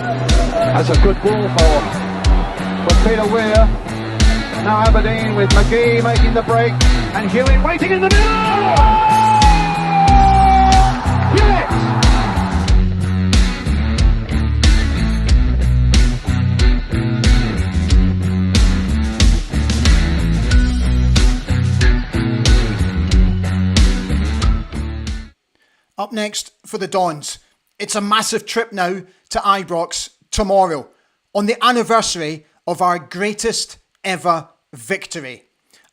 That's a good ball for Peter Weir. Now Aberdeen with McGee making the break and Hewitt waiting in the middle. Hewitt! Up next for the Dons, it's a massive trip now to Ibrox tomorrow on the anniversary of our greatest ever victory.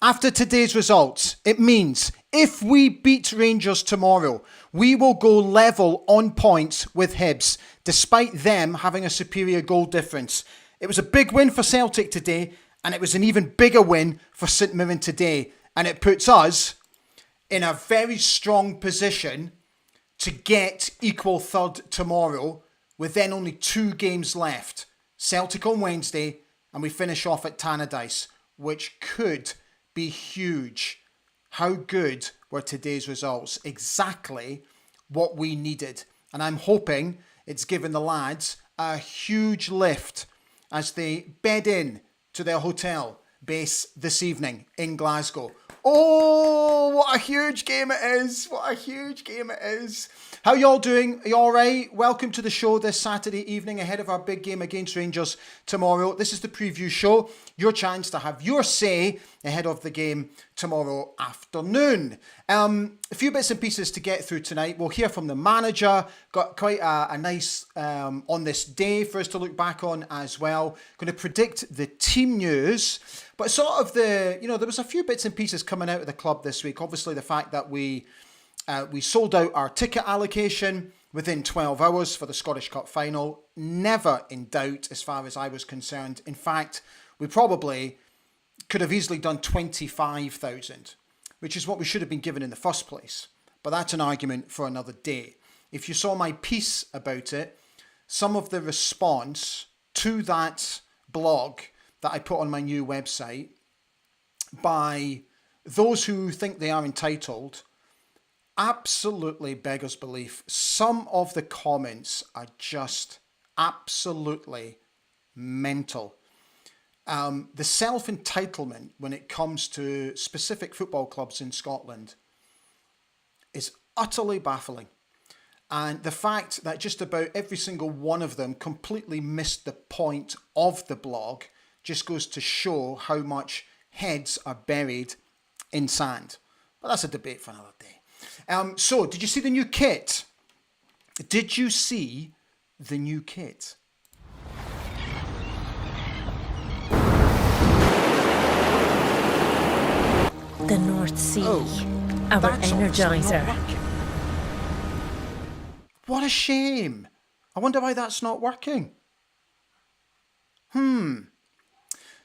After today's results, it means if we beat Rangers tomorrow, we will go level on points with Hibs, despite them having a superior goal difference. It was a big win for Celtic today, and it was an even bigger win for St Mirren today, and it puts us in a very strong position to get equal third tomorrow, with then only 2 games left. Celtic on Wednesday, and we finish off at Tannadice, which could be huge. How good were today's results? Exactly what we needed. And I'm hoping it's given the lads a huge lift as they bed in to their hotel base this evening in Glasgow. Oh, what a huge game it is. What a huge game it is. How y'all doing? Are you all right? Welcome to the show this Saturday evening ahead of our big game against Rangers tomorrow. This is the preview show. Your chance to have your say ahead of the game tomorrow afternoon. A few bits and pieces to get through tonight. We'll hear from the manager. Got quite a nice on this day for us to look back on as well. Going to predict the team news. But sort of there was a few bits and pieces coming out of the club this week. Obviously, the fact that we sold out our ticket allocation within 12 hours for the Scottish Cup final. Never in doubt as far as I was concerned. In fact, we probably could have easily done 25,000, which is what we should have been given in the first place. But that's an argument for another day. If you saw my piece about it, some of the response to that blog that I put on my new website by those who think they are entitled absolutely beggars belief. Some of the comments are just absolutely mental. The self-entitlement when it comes to specific football clubs in Scotland is utterly baffling. And the fact that just about every single one of them completely missed the point of the blog just goes to show how much heads are buried in sand. But that's a debate for another day. So, did you see the new kit? Did you see the new kit? The North Sea, our energizer. What a shame. I wonder why that's not working.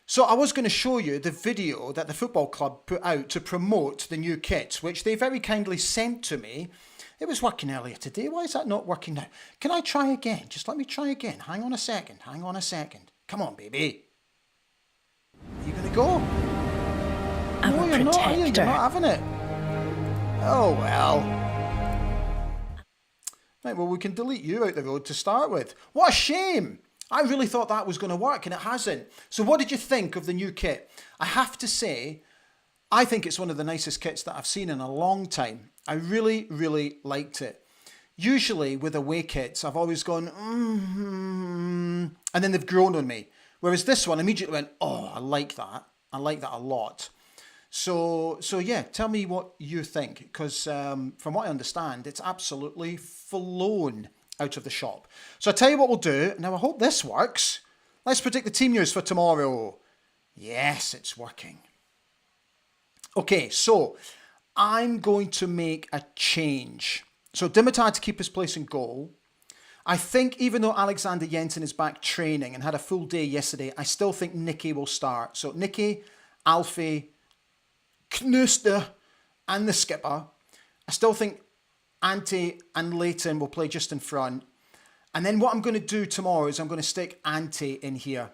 So I was going to show you the video that the football club put out to promote the new kit, which they very kindly sent to me. It was working earlier today. Why is that not working now? Can I try again? Just let me try again. Hang on a second. Come on, baby. Are you going to go? No, you're not, are you? You're not having it. Oh, well. Right, well, we can delete you out the road to start with. What a shame. I really thought that was going to work, and it hasn't. So what did you think of the new kit? I have to say, I think it's one of the nicest kits that I've seen in a long time. I really, really liked it. Usually with away kits, I've always gone, and then they've grown on me. Whereas this one immediately went, oh, I like that. I like that a lot. So yeah, tell me what you think, because from what I understand, it's absolutely flown out of the shop. So I'll tell you what we'll do. Now, I hope this works. Let's predict the team news for tomorrow. Yes, it's working. Okay, so I'm going to make a change. So Dimitar to keep his place in goal. I think even though Alexander Jensen is back training and had a full day yesterday, I still think Nicky will start. So Nicky, Alfie, Knuster and the skipper. I still think Ante and Leighton will play just in front. And then what I'm going to do tomorrow is I'm going to stick Ante in here.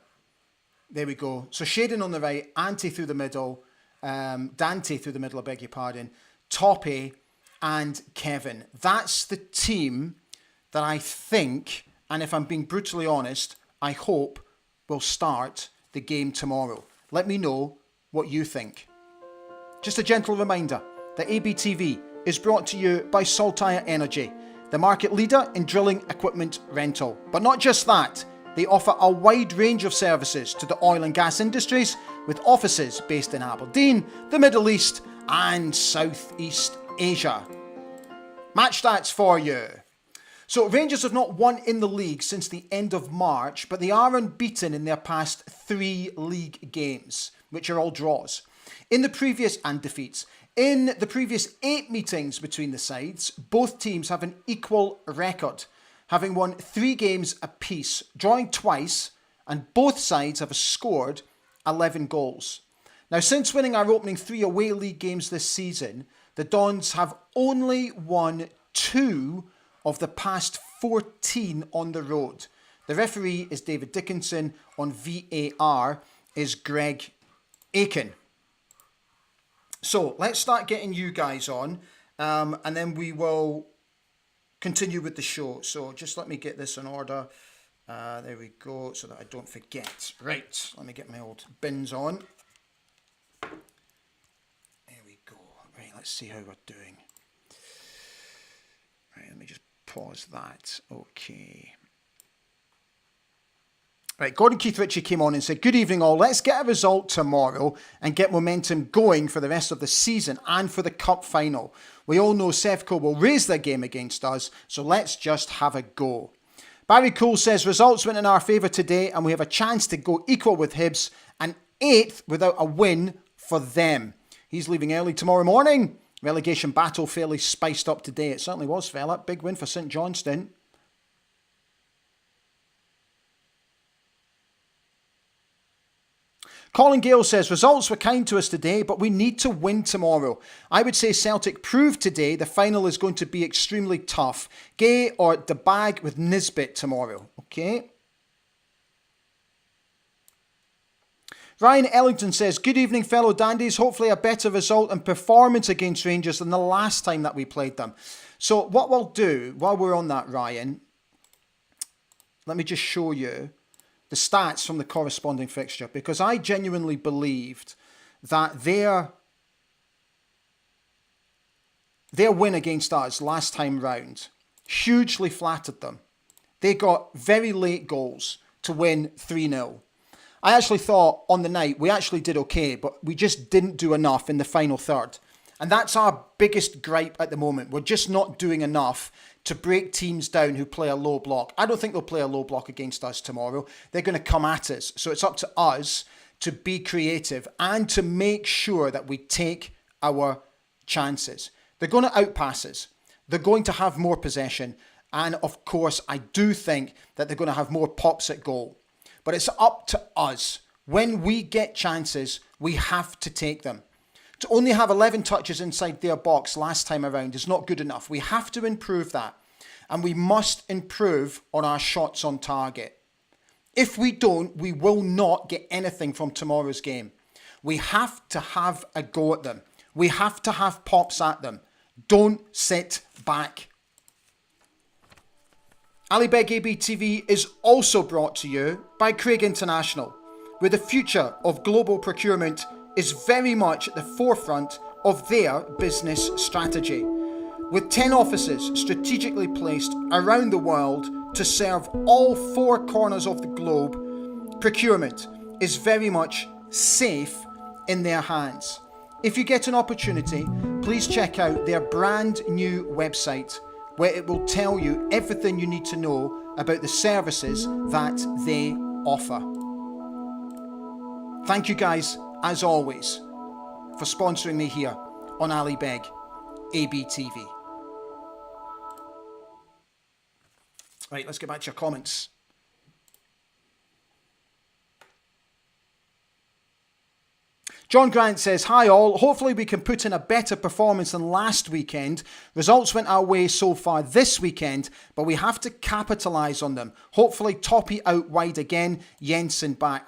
There we go. So Shaden on the right, Ante through the middle, Dante through the middle, I beg your pardon, Toppy and Kevin. That's the team that I think And if I'm being brutally honest, I hope we'll start the game tomorrow. Let me know what you think. Just a gentle reminder that ABTV is brought to you by Saltire Energy, the market leader in drilling equipment rental. But not just that, they offer a wide range of services to the oil and gas industries, with offices based in Aberdeen, the Middle East and Southeast Asia. Match stats for you. So Rangers have not won in the league since the end of March, but they are unbeaten in their past 3 league games, which are all draws. In the previous 8 meetings between the sides, both teams have an equal record, having won 3 games apiece, drawing twice, and both sides have scored 11 goals. Now, since winning our opening 3 away league games this season, the Dons have only won 2 of the past 14 on the road. The referee is David Dickinson. On VAR is Greg Aiken. So let's start getting you guys on, and then we will continue with the show. So just let me get this in order. There we go, so that I don't forget. Right, let me get my old bins on. There we go. Right, let's see how we're doing. Right, let me just pause that. Okay. Right, Gordon Keith Ritchie came on and said, "Good evening all, let's get a result tomorrow and get momentum going for the rest of the season and for the cup final. We all know Sevco will raise their game against us, so let's just have a go." Barry Cole says, "Results went in our favour today and we have a chance to go equal with Hibs and 8th without a win for them." He's leaving early tomorrow morning. Relegation battle fairly spiced up today. It certainly was, fella. Big win for St Johnstone. Colin Gale says, "Results were kind to us today, but we need to win tomorrow. I would say Celtic proved today the final is going to be extremely tough. Gay or the bag with Nisbet tomorrow." Okay. Ryan Ellington says, "Good evening, fellow dandies. Hopefully a better result and performance against Rangers than the last time that we played them." So what we'll do, while we're on that, Ryan, let me just show you the stats from the corresponding fixture, because I genuinely believed that their win against us last time round hugely flattered them. They got very late goals to win 3-0. I actually thought on the night we actually did okay, but we just didn't do enough in the final third. And that's our biggest gripe at the moment. We're just not doing enough to break teams down who play a low block. I don't think they'll play a low block against us tomorrow. They're going to come at us. So it's up to us to be creative and to make sure that we take our chances. They're going to outpass us. They're going to have more possession. And of course, I do think that they're going to have more pops at goal. But it's up to us. When we get chances, we have to take them. To only have 11 touches inside their box last time around is not good enough. We have to improve that. And we must improve on our shots on target. If we don't, we will not get anything from tomorrow's game. We have to have a go at them. We have to have pops at them. Don't sit back. Ali Beg ABTV is also brought to you by Craig International, where the future of global procurement is very much at the forefront of their business strategy. With 10 offices strategically placed around the world to serve all 4 corners of the globe, procurement is very much safe in their hands. If you get an opportunity, please check out their brand new website, where it will tell you everything you need to know about the services that they offer. Thank you guys, as always, for sponsoring me here on Ali Beg ABTV. Right, let's get back to your comments. John Grant says, "Hi all, hopefully we can put in a better performance than last weekend. Results went our way so far this weekend, but we have to capitalise on them. Hopefully Toppy out wide again, Jensen back."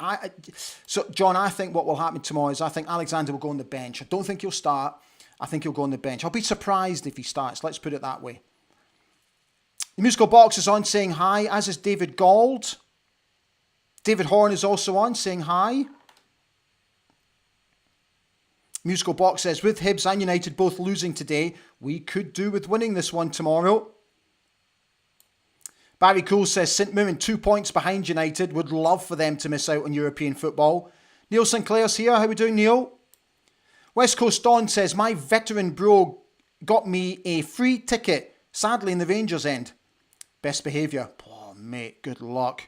So John, I think what will happen tomorrow is I think Alexander will go on the bench. I don't think he'll start. I think he'll go on the bench. I'll be surprised if he starts, let's put it that way. The musical box is on saying hi, as is David Gold. David Horn is also on saying hi. Musical box says, with Hibs and United both losing today, we could do with winning this one tomorrow. Barry Cool says, St Mirren 2 points behind United. Would love for them to miss out on European football. Neil Sinclair's here. How we doing, Neil? West Coast Dawn says, my veteran bro got me a free ticket. Sadly, in the Rangers end. Best behaviour. Oh, mate, good luck.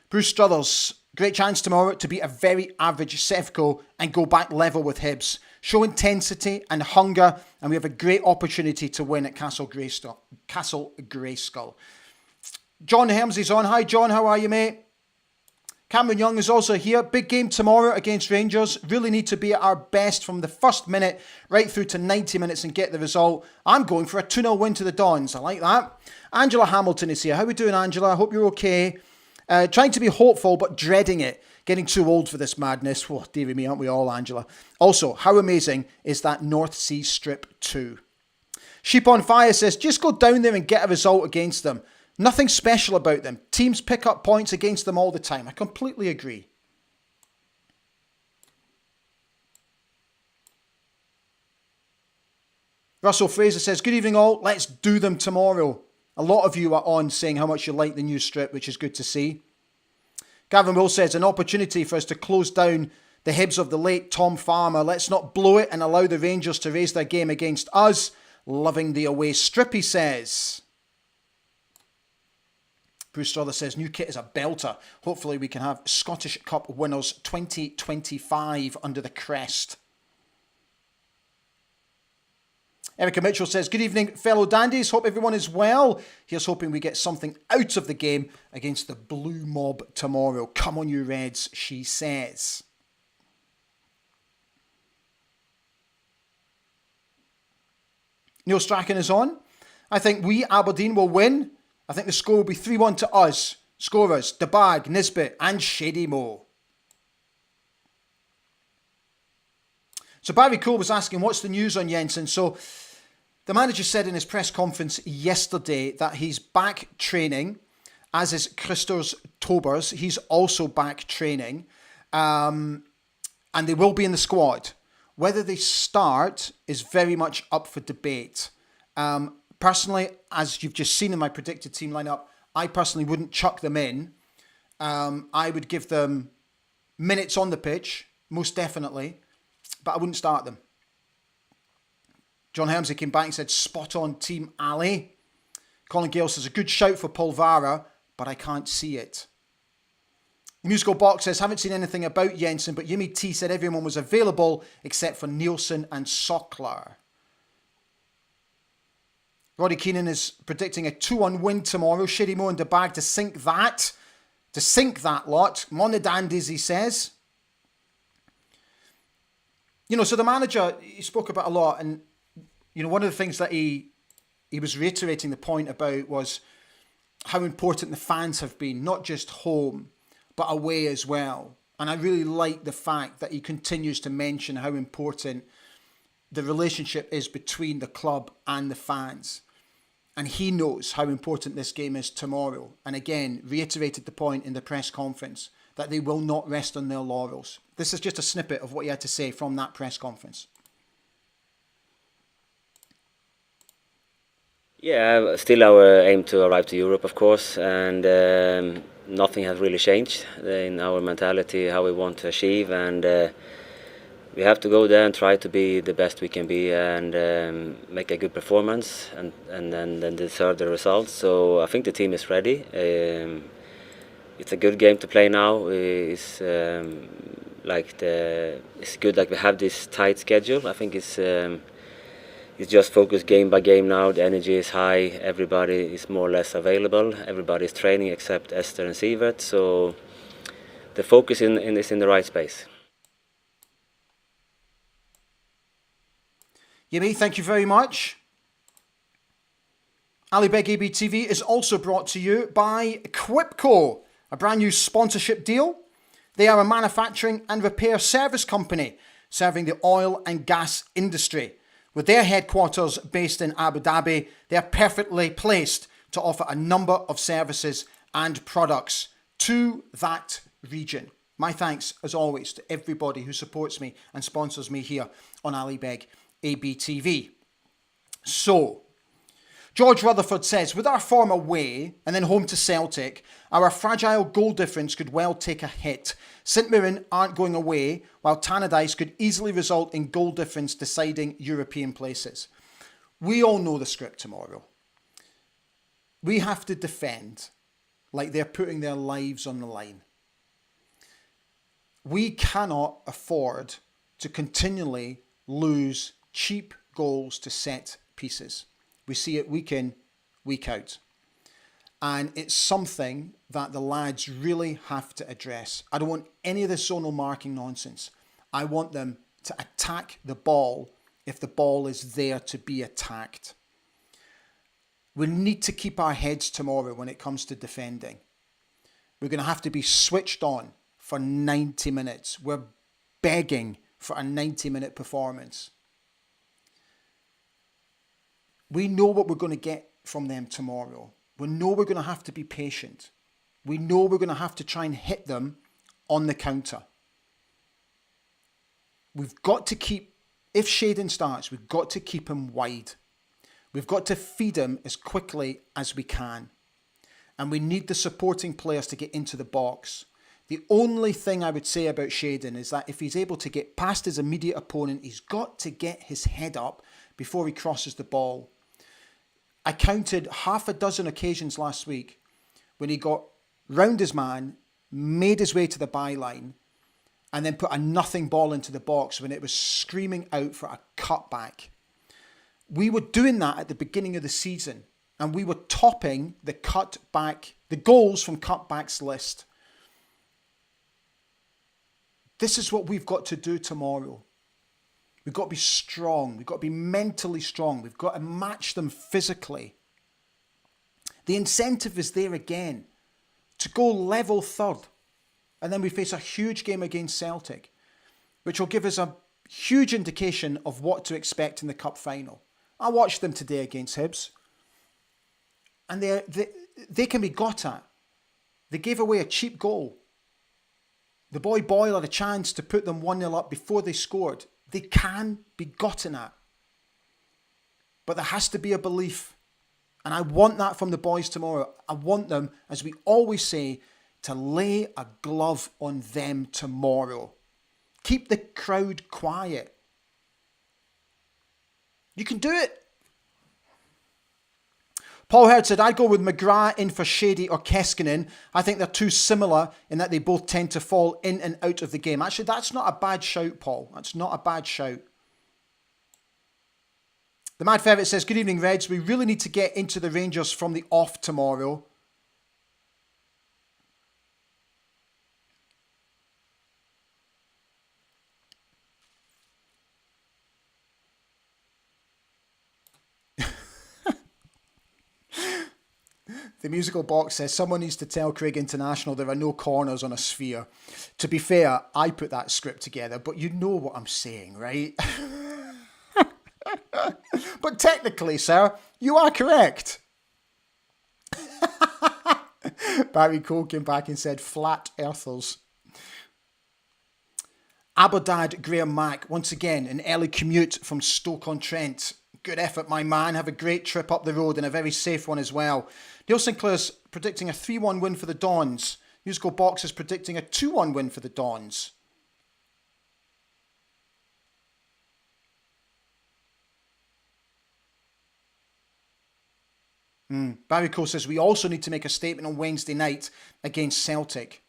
Bruce Struthers, great chance tomorrow to beat a very average Sevco and go back level with Hibs. Show intensity and hunger, and we have a great opportunity to win at Castle Grayskull. John Helmsley's on. Hi, John. How are you, mate? Cameron Young is also here. Big game tomorrow against Rangers. Really need to be at our best from the first minute right through to 90 minutes and get the result. I'm going for a 2-0 win to the Dons. I like that. Angela Hamilton is here. How are we doing, Angela? I hope you're okay. Trying to be hopeful, but dreading it. Getting too old for this madness. Whoa, dearie me, aren't we all, Angela? Also, how amazing is that North Sea Strip 2? Sheep on Fire says, just go down there and get a result against them. Nothing special about them. Teams pick up points against them all the time. I completely agree. Russell Fraser says, good evening all. Let's do them tomorrow. A lot of you are on saying how much you like the new strip, which is good to see. Gavin Will says, an opportunity for us to close down the Hibs of the late Tom Farmer. Let's not blow it and allow the Rangers to raise their game against us. Loving the away strip, he says. Bruce Strother says, new kit is a belter. Hopefully we can have Scottish Cup winners 2025 under the crest. Erica Mitchell says, good evening, fellow dandies. Hope everyone is well. Here's hoping we get something out of the game against the Blue Mob tomorrow. Come on, you Reds, she says. Neil Strachan is on. I think we, Aberdeen, will win. I think the score will be 3-1 to us. Scorers, DeBag, Nisbet and Shady Mo. So Barry Cole was asking, what's the news on Jensen? So the manager said in his press conference yesterday that he's back training, as is Christers Tobers. He's also back training. And they will be in the squad. Whether they start is very much up for debate. Personally, as you've just seen in my predicted team lineup, I personally wouldn't chuck them in. I would give them minutes on the pitch, most definitely, but I wouldn't start them. John Helmsley came back and said, spot on Team Ali. Colin Gale says, a good shout for Polvara, but I can't see it. The musical box says, haven't seen anything about Jensen, but Yimmy T said everyone was available except for Nielsen and Sockler. Roddy Keenan is predicting a 2-1 win tomorrow. Shady Mo and DeBag to sink that. To sink that lot. Come on the dandies, he says. You know, so the manager, he spoke about a lot. And, you know, one of the things that he was reiterating the point about was how important the fans have been. Not just home, but away as well. And I really like the fact that he continues to mention how important the relationship is between the club and the fans. And he knows how important this game is tomorrow. And again, reiterated the point in the press conference that they will not rest on their laurels. This is just a snippet of what he had to say from that press conference. Yeah, still our aim to arrive to Europe, of course. And nothing has really changed in our mentality, how we want to achieve. And we have to go there and try to be the best we can be and make a good performance and then deserve the results. So I think the team is ready. It's a good game to play now. It's good that we have this tight schedule. I think it's just focused game by game now. The energy is high. Everybody is more or less available. Everybody is training except Esther and Sievert. So the focus is in the right space. Yemi, thank you very much. Alibeg ABTV is also brought to you by Quipco, a brand new sponsorship deal. They are a manufacturing and repair service company serving the oil and gas industry. With their headquarters based in Abu Dhabi, they are perfectly placed to offer a number of services and products to that region. My thanks, as always, to everybody who supports me and sponsors me here on Ali Beg ABTV. So, George Rutherford says, with our form away and then home to Celtic, our fragile goal difference could well take a hit. St Mirren aren't going away, while Tannadice could easily result in goal difference deciding European places. We all know the script tomorrow. We have to defend like they're putting their lives on the line. We cannot afford to continually lose cheap goals to set pieces. We see it week in, week out. And it's something that the lads really have to address. I don't want any of this zonal marking nonsense. I want them to attack the ball if the ball is there to be attacked. We need to keep our heads tomorrow when it comes to defending. We're going to have to be switched on for 90 minutes. We're begging for a 90-minute performance. We know what we're going to get from them tomorrow. We know we're going to have to be patient. We know we're going to have to try and hit them on the counter. We've got to keep, if Shadon starts, we've got to keep him wide. We've got to feed him as quickly as we can. And we need the supporting players to get into the box. The only thing I would say about Shadon is that if he's able to get past his immediate opponent, he's got to get his head up before he crosses the ball. I counted half a dozen occasions last week when he got round his man, made his way to the byline, and then put a nothing ball into the box when it was screaming out for a cutback. We were doing that at the beginning of the season, and we were topping the goals from cutbacks list. This is what we've got to do tomorrow. We've got to be strong. We've got to be mentally strong. We've got to match them physically. The incentive is there again to go level third. And then we face a huge game against Celtic, which will give us a huge indication of what to expect in the cup final. I watched them today against Hibs, and they can be got at. They gave away a cheap goal. The boy Boyle had a chance to put them 1-0 up before they scored. They can be gotten at. But there has to be a belief. And I want that from the boys tomorrow. I want them, as we always say, to lay a glove on them tomorrow. Keep the crowd quiet. You can do it. Paul Hurd said, I'd go with McGrath in for Shady or Keskinen. I think they're too similar in that they both tend to fall in and out of the game. Actually, that's not a bad shout, Paul. That's not a bad shout. The Mad Ferret says, good evening, Reds. We really need to get into the Rangers from the off tomorrow. The musical box says, someone needs to tell Craig International there are no corners on a sphere. To be fair, I put that script together, but you know what I'm saying, right? But technically, sir, you are correct. Barry Cole came back and said, flat earthers. Aberdeen Graham Mack, once again, an early commute from Stoke-on-Trent. Good effort, my man. Have a great trip up the road and a very safe one as well. Neil Sinclair's predicting a 3-1 win for the Dons. Musical Box is predicting a 2-1 win for the Dons. Barry Cole says, we also need to make a statement on Wednesday night against Celtic.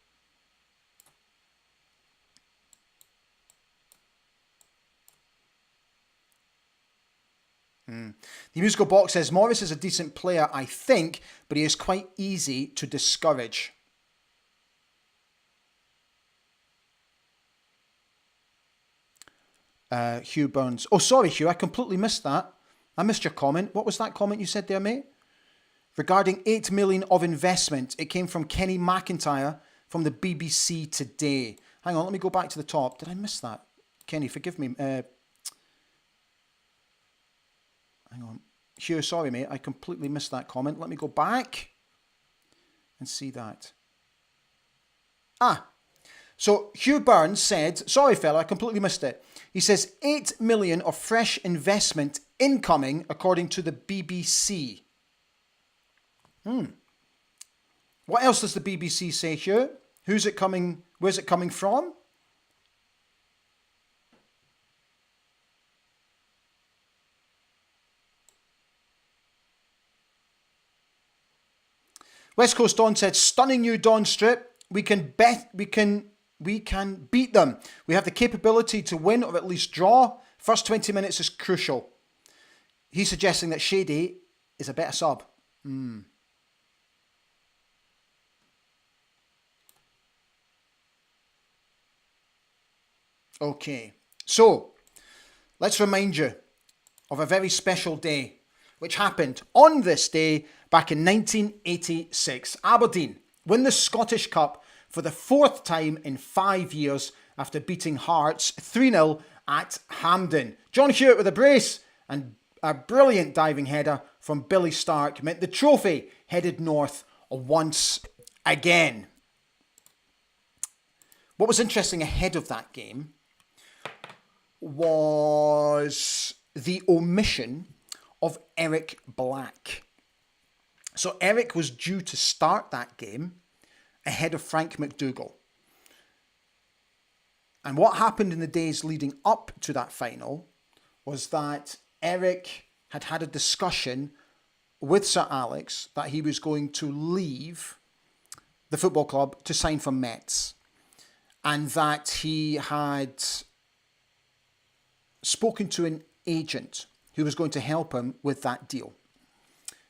The musical box says, Morris is a decent player, I think, but he is quite easy to discourage. Hugh Burns. Oh, sorry, Hugh, I completely missed that. I missed your comment. What was that comment you said there, mate? Regarding 8 million of investment, it came from Kenny McIntyre from the BBC Today. Hang on, let me go back to the top. Did I miss that? Kenny, forgive me. Hang on. Hugh, sorry, mate. I completely missed that comment. Let me go back and see that. So Hugh Burns said, sorry fella, I completely missed it. He says 8 million of fresh investment incoming according to the BBC. What else does the BBC say, Hugh? Who's it coming? Where's it coming from? West Coast Dawn said, stunning new Dawn strip. We can beat them. We have the capability to win or at least draw. First 20 minutes is crucial. He's suggesting that Shady is a better sub. Okay, so let's remind you of a very special day which happened on this day back in 1986. Aberdeen win the Scottish Cup for the 4th time in 5 years after beating Hearts 3-0 at Hampden. John Hewitt with a brace and a brilliant diving header from Billy Stark meant the trophy headed north once again. What was interesting ahead of that game was the omission of Eric Black. So Eric was due to start that game ahead of Frank McDougall. And what happened in the days leading up to that final was that Eric had had a discussion with Sir Alex that he was going to leave the football club to sign for Metz. And that he had spoken to an agent who was going to help him with that deal.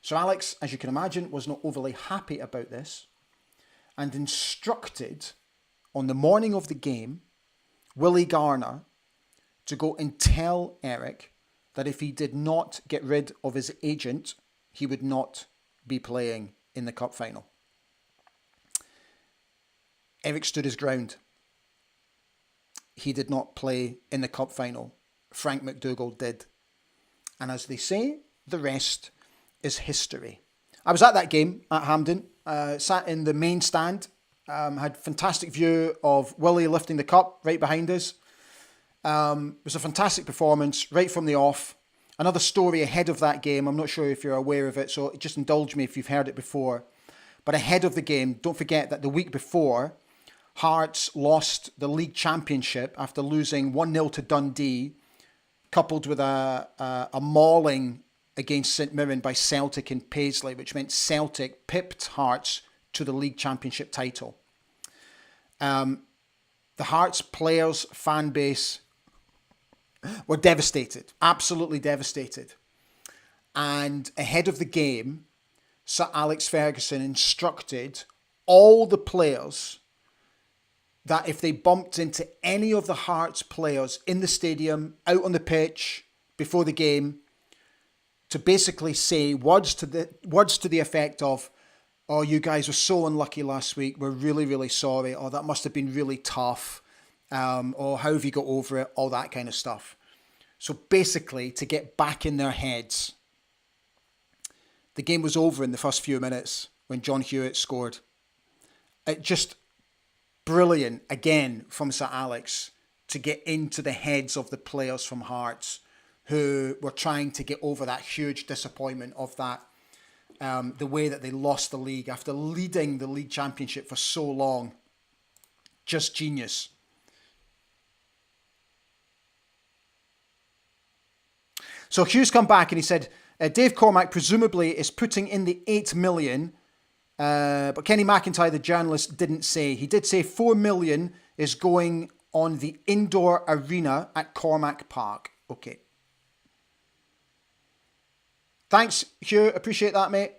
So Alex, as you can imagine, was not overly happy about this and instructed on the morning of the game, Willie Garner to go and tell Eric that if he did not get rid of his agent, he would not be playing in the cup final. Eric stood his ground. He did not play in the cup final. Frank McDougall did. And as they say, the rest is history. I was at that game at Hampden, sat in the main stand, had fantastic view of Willie lifting the cup right behind us. It was a fantastic performance right from the off. Another story ahead of that game, I'm not sure if you're aware of it, so just indulge me if you've heard it before. But ahead of the game, don't forget that the week before, Hearts lost the league championship after losing 1-0 to Dundee, coupled with a mauling against St Mirren by Celtic in Paisley, which meant Celtic pipped Hearts to the league championship title. The Hearts players, fan base were devastated, absolutely devastated. And ahead of the game, Sir Alex Ferguson instructed all the players that if they bumped into any of the Hearts players in the stadium, out on the pitch, before the game, to basically say words to the effect of, oh, you guys were so unlucky last week, we're really, really sorry, or that must have been really tough, or how have you got over it, all that kind of stuff. So basically, to get back in their heads. The game was over in the first few minutes when John Hewitt scored. It just brilliant, again, from Sir Alex to get into the heads of the players from Hearts who were trying to get over that huge disappointment of that, the way that they lost the league after leading the league championship for so long. Just genius. So Hugh's come back and he said, Dave Cormack presumably is putting in the 8 million. But Kenny McIntyre, the journalist, didn't say. He did say 4 million is going on the indoor arena at Cormack Park. Okay. Thanks, Hugh. Appreciate that, mate.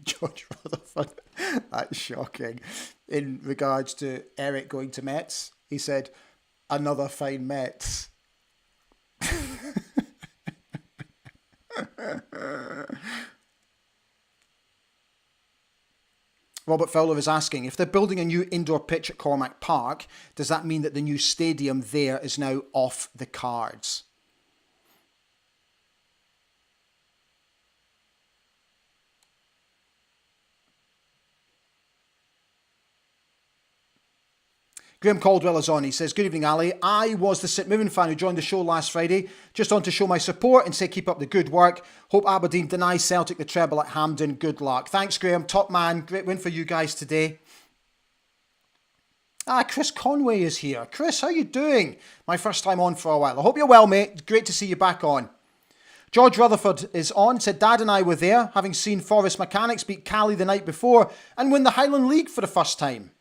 George Rutherford. That's shocking. In regards to Eric going to Metz, he said, another fine Metz. Robert Fowler is asking, if they're building a new indoor pitch at Cormack Park, does that mean that the new stadium there is now off the cards? Graham Caldwell is on. He says, good evening, Ali. I was the St Mirren fan who joined the show last Friday. Just on to show my support and say keep up the good work. Hope Aberdeen denies Celtic the treble at Hampden. Good luck. Thanks, Graham. Top man. Great win for you guys today. Chris Conway is here. Chris, how you doing? My first time on for a while. I hope you're well, mate. Great to see you back on. George Rutherford is on. Said, Dad and I were there, having seen Forest Mechanics beat Cali the night before and win the Highland League for the first time.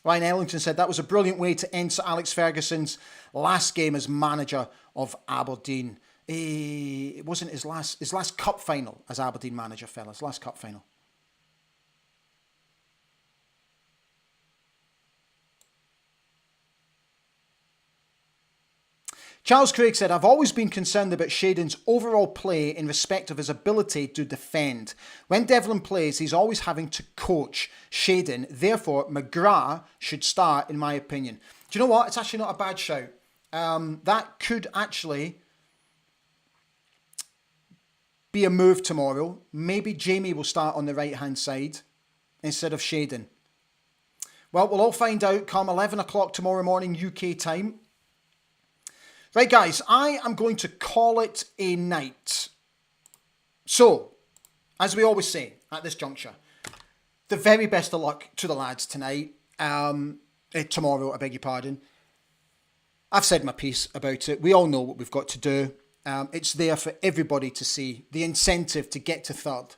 Ryan Ellington said that was a brilliant way to end Sir Alex Ferguson's last game as manager of Aberdeen. It wasn't his last cup final as Aberdeen manager, fellas. Last cup final. Charles Craig said, I've always been concerned about Shadon's overall play in respect of his ability to defend. When Devlin plays, he's always having to coach Shadon. Therefore, McGrath should start, in my opinion. Do you know what? It's actually not a bad shout. That could actually be a move tomorrow. Maybe Jamie will start on the right-hand side instead of Shadon. Well, we'll all find out come 11 o'clock tomorrow morning UK time. Right, guys, I am going to call it a night. So, as we always say at this juncture, the very best of luck to the lads tonight. Tomorrow, I beg your pardon. I've said my piece about it. We all know what we've got to do. It's there for everybody to see. The incentive to get to third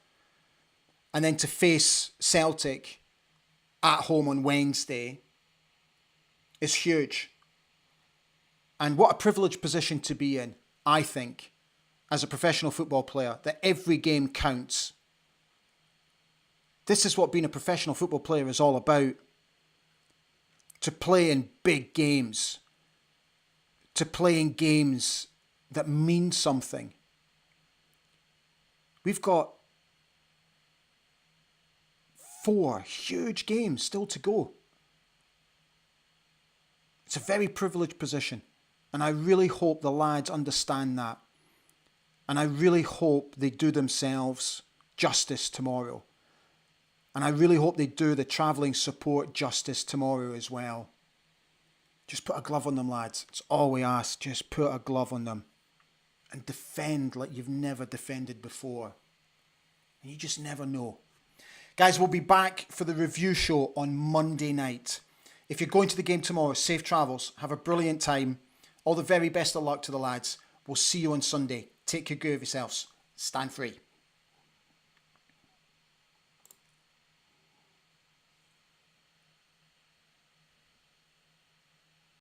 and then to face Celtic at home on Wednesday is huge. And what a privileged position to be in, I think, as a professional football player, that every game counts. This is what being a professional football player is all about. To play in big games. To play in games that mean something. We've got 4 huge games still to go. It's a very privileged position. And I really hope the lads understand that. And I really hope they do themselves justice tomorrow. And I really hope they do the travelling support justice tomorrow as well. Just put a glove on them, lads. It's all we ask. Just put a glove on them. And defend like you've never defended before. And you just never know. Guys, we'll be back for the review show on Monday night. If you're going to the game tomorrow, safe travels. Have a brilliant time. All the very best of luck to the lads. We'll see you on Sunday. Take good care of yourselves. Stand free.